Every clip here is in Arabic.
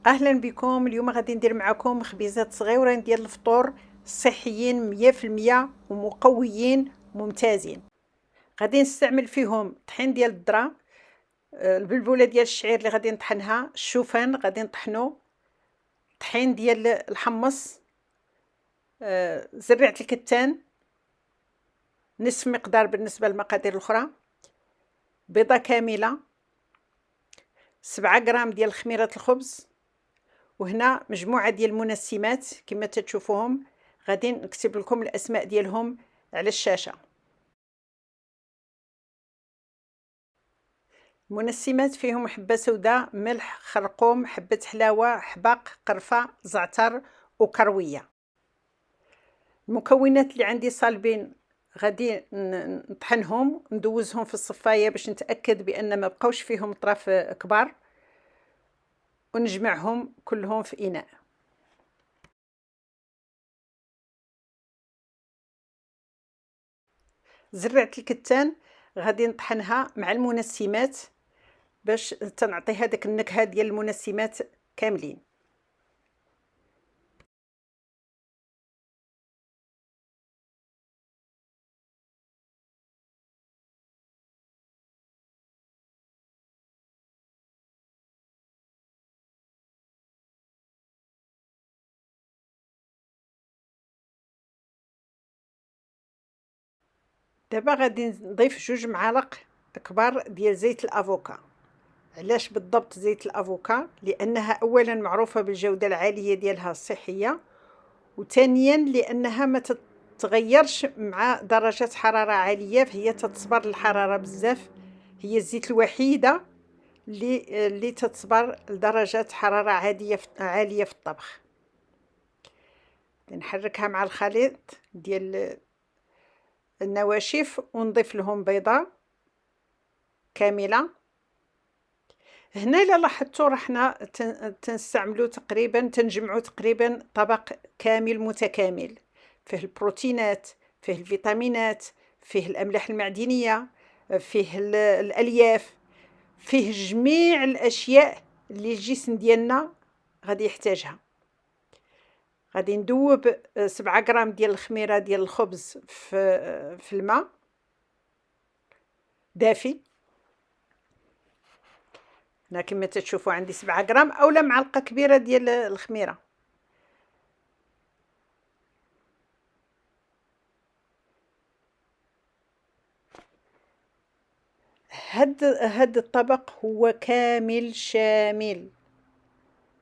اهلا بكم. اليوم غادي ندير معكم خبيزات صغيره ديال الفطور صحيين 100% ومقويين ممتازين. غادي نستعمل فيهم طحين ديال الذره، البلبوله ديال الشعير اللي غادي نطحنها، الشوفان غادي نطحنو، طحين ديال الحمص، زريعه الكتان نصف مقدار بالنسبه للمقادير الاخرى، بيضه كامله، 7 غرام ديال خميره الخبز، وهنا مجموعه ديال المنسمات كما تشوفوهم. غادي نكتب لكم الاسماء ديالهم على الشاشه. المنسمات فيهم حبه سوداء، ملح، خرقوم، حبه حلاوه، حباق، قرفه، زعتر وكرويه. المكونات اللي عندي صالبين غادي نطحنهم ندوزهم في الصفايه باش نتاكد بان ما بقاوش فيهم طراف كبار، ونجمعهم كلهم في اناء. زرعة الكتان غادي نطحنها مع المنسمات باش تنعطيها داك النكهه ديال المنسمات كاملين. دابا غادي نضيف 2 معالق كبار ديال زيت الافوكا. علاش بالضبط زيت الافوكا؟ لانها اولا معروفه بالجوده العاليه ديالها الصحيه، وثانيا لانها ما تتغيرش مع درجات حراره عاليه، فهي تتصبر الحراره بزاف. هي الزيت الوحيده اللي تتصبر لدرجات حراره عاليه في الطبخ. نحركها مع الخليط ديال النواشف ونضيف لهم بيضه كامله. هنا الا لاحظتوا رحنا تنستعملوا تقريبا، تنجمعوا تقريبا طبق كامل متكامل، فيه البروتينات، فيه الفيتامينات، فيه الاملاح المعدنيه، فيه الالياف، فيه جميع الاشياء اللي الجسم ديالنا غادي يحتاجها. غادي ندوب 7 غرام ديال الخميره ديال الخبز في الماء دافي. هنا كما تشوفوا عندي 7 غرام اولا معلقه كبيره ديال الخميره. هاد الطبق هو كامل شامل،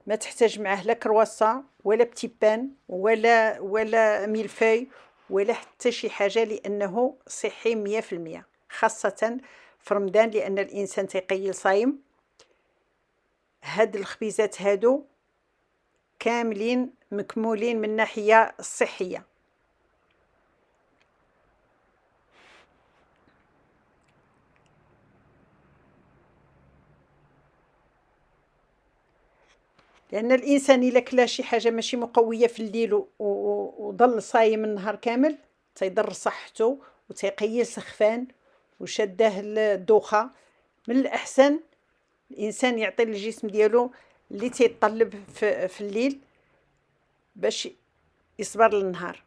ما تحتاج معاه لا كرواسون ولا بتيبان ولا ميلفاي ولا حتى شي حاجه، لانه صحي 100%، خاصه في رمضان لان الانسان تيقيل صايم. هاد الخبيزات هادو كاملين مكمولين من الناحيه الصحيه. لان الانسان الا كلا شي حاجه ماشي مقويه في الليل وظل صايم النهار كامل تيضر صحته وتيقيل سخفان وشده الدوخه. من الاحسن الانسان يعطي للجسم ديالو اللي تيطلب في الليل باش يصبر للنهار.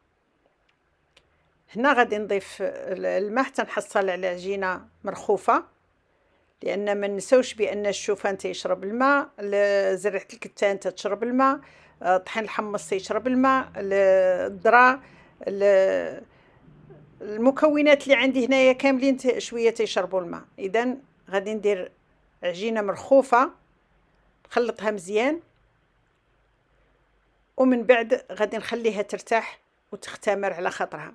هنا غادي نضيف الماء حتى نحصل على عجينه مرخوفه، لان ما نساوش بان الشوفان تيشرب الماء، زريعه الكتان تشرب الماء، طحين الحمص تيشرب الماء، الذره، المكونات اللي عندي هنايا كاملين شويه تيشربوا الماء. اذا غادي ندير عجينه مرخوفه نخلطها مزيان، ومن بعد غادي نخليها ترتاح وتختمر على خاطرها.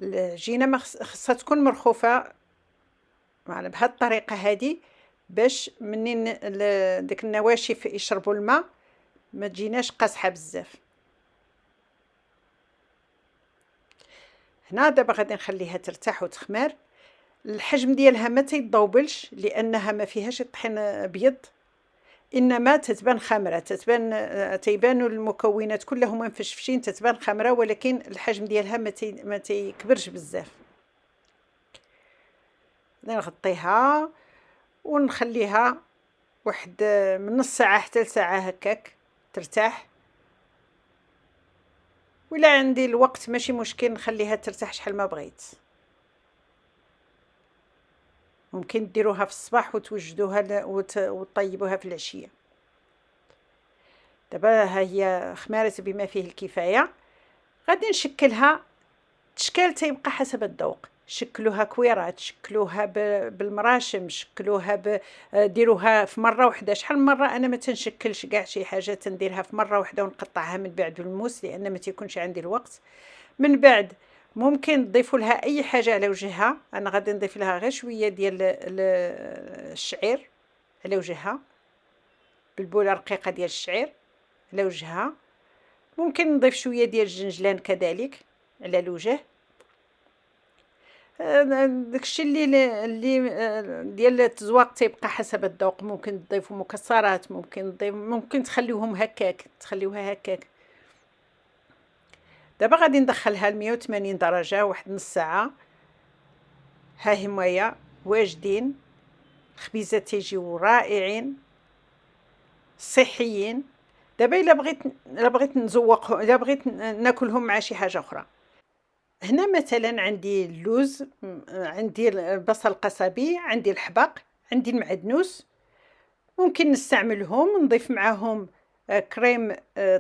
العجينه خصها تكون مرخوفه بهذه الطريقه هذه باش منين داك النواشف يشربوا الماء ما تجيناش قاصحه بزاف. هنا دابا غادي نخليها ترتاح وتخمر. الحجم ديالها ما تيضوبلش لانها ما فيهاش الطحين ابيض، انما تتبان خمره، تيبانوا المكونات كلهم مفشفشين، تتبان خمره، ولكن الحجم ديالها ما تيكبرش بزاف. نغطيها ونخليها واحد من نص ساعه حتى لساعه هكاك ترتاح. ولا عندي الوقت ماشي مشكل، نخليها ترتاح شحال ما بغيت. ممكن ديروها في الصباح وتوجدوها وتطيبوها في العشيه. دابا ها هي خمارت بما فيه الكفايه. غادي نشكلها تشكال تيبقى حسب الذوق. شكلوها كويرات، شكلوها بالمراشم، شكلوها ديروها في مره واحده. شحال من مره انا ما تنشكلش كاع شي حاجه، تنديرها في مره واحده ونقطعها من بعد بالموس لان ما تيكونش عندي الوقت. من بعد ممكن تضيفوا لها اي حاجه على وجهها. انا غادي نضيف لها غير شويه ديال الشعير على وجهها، بالبوله رقيقه ديال الشعير على وجهها. ممكن نضيف شويه ديال الجنجلان كذلك على الوجه. داكشي اللي ديال التزواق تيبقى حسب الذوق. ممكن تضيفوا مكسرات، ممكن تخليوهم هكاك، تخليوها هكاك. دابا غادي ندخلها ل 180 درجه واحد نص ساعه. ها هما واجدين، الخبيزات تيجيو رائعين صحيين. دابا الا بغيت نزوقهم، الا بغيت ناكلهم مع شي حاجه اخرى. هنا مثلا عندي اللوز، عندي البصل القصبي، عندي الحبق، عندي المعدنوس. ممكن نستعملهم، نضيف معاهم كريم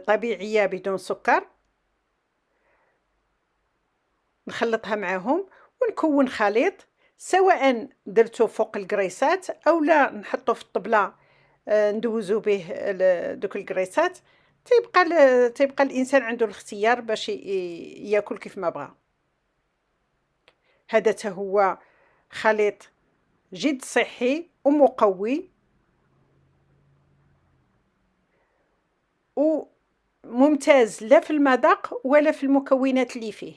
طبيعيه بدون سكر، نخلطها معاهم ونكون خليط. سواء درتو فوق الكريسات او لا نحطو في الطبله ندوزو به دوك الكريسات. تيبقى الانسان عنده الاختيار باش ياكل كيف ما بغى. هذا هو خليط جد صحي ومقوي وممتاز، لا في المذاق ولا في المكونات اللي فيه.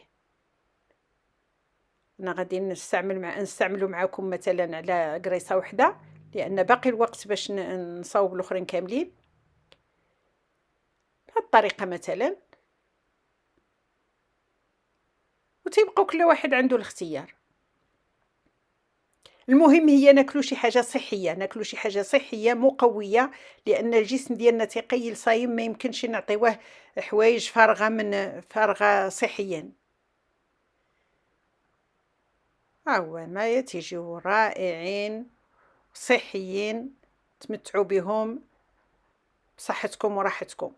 انا غادي نستعملو معكم مثلا على قريصه واحده لان باقي الوقت باش نصاوب الاخرين كاملين بهذه الطريقه مثلا. وتيبقى كل واحد عنده الاختيار. المهم هي ناكلو شي حاجه صحيه، ناكلو شي حاجه صحيه مقويه، لان الجسم ديالنا تيقيل صايم، ما يمكنش نعطيوه حوايج فارغه صحيا. ها هو ما تيجيو رائعين صحيين، تمتعوا بهم بصحتكم وراحتكم.